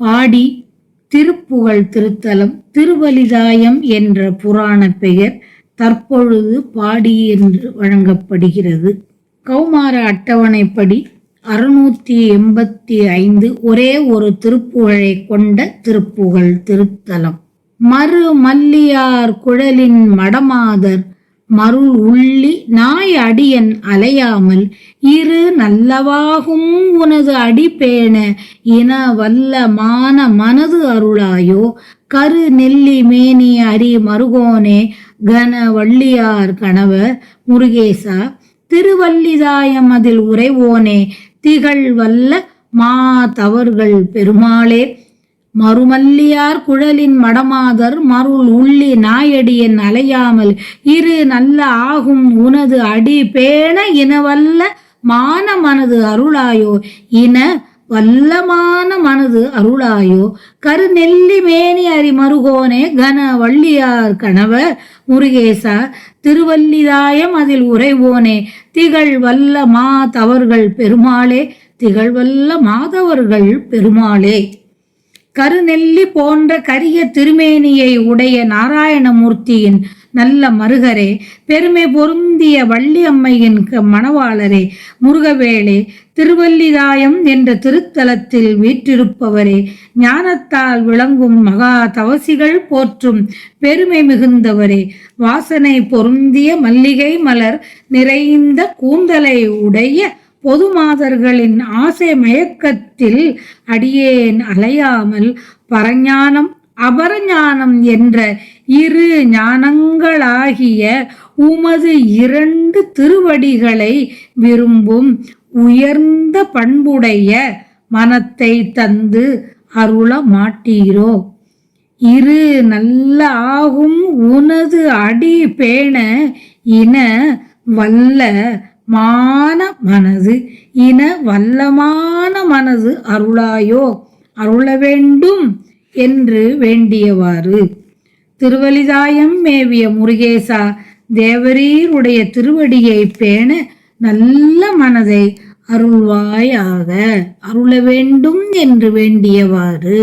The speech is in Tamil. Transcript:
பாடி திருப்புகழ் திருத்தலம் திருவலிதாயம் என்ற புராண பெயர் தற்பொழுது பாடி என்று வழங்கப்படுகிறது. கௌமார அட்டவணைப்படி 685 ஒரே ஒரு திருப்புகழை கொண்ட திருப்புகழ் திருத்தலம். மறு மல்லியார் குழலின் மடமாதர் மருள் உள்ளி நாய் அடியன் அலையாமல் இரு நல்லவாகும் உனது அடிப்பேண இன வல்ல மான மனது அருளாயோ கரு நெல்லி மேனி அரி மருகோனே கன வள்ளியார் கணவ முருகேசா திருவல்லிதாயம் அதில் உறைவோனே திகழ் வல்ல மா தவர்கள் பெருமாளே மறுமல்லியார் குழலின் மடமாதர் மருள் உள்ளி நாயடியன் அலையாமல் இரு நல்ல ஆகும் உனது அடி பேண இனவல்ல மான மனது அருளாயோ இன வல்லமான மனது அருளாயோ கருநெல்லி மேனி அரி மருகோனே கன வள்ளியார் கணவ முருகேசா திருவல்லிதாயம் அதில் உறைவோனே திகழ் வல்ல மா தவர்கள் பெருமாளே திகழ் வல்ல மாதவர்கள் பெருமாளே. கருநெல்லி போன்ற கரிய திருமேனியை உடைய நாராயணமூர்த்தியின் நல்ல மருகரே பெருமை பொருந்திய வள்ளி அம்மையின் மணவாளரே முருகவேளே திருவல்லிதாயம் என்ற திருத்தலத்தில் வீற்றிருப்பவரே ஞானத்தால் விளங்கும் மகா தவசிகள் போற்றும் பெருமை மிகுந்தவரே வாசனை பொருந்திய மல்லிகை மலர் நிறைந்த கூந்தலை உடைய பொது மாதர்களின் ஆசை மயக்கத்தில் அடியேன் அலையாமல் பரஞானம் அபரஞானம் என்ற இரு ஞானங்களாகிய உமது 2 திருவடிகளை விரும்பும் உயர்ந்த பண்புடைய மனத்தை தந்து அருள மாட்டீரோ. இரு நல்ல ஆகும் உனது அடி பேண இன வல்ல மான மனது இன வல்லமான மனது அருளாயோ அருள வேண்டும் என்று வேண்டியவாறு. திருவலிதாயம் மேவிய முருகேசா தேவரீருடைய திருவடியை பேண நல்ல மனதை அருள்வாயாக அருள வேண்டும் என்று வேண்டியவாறு.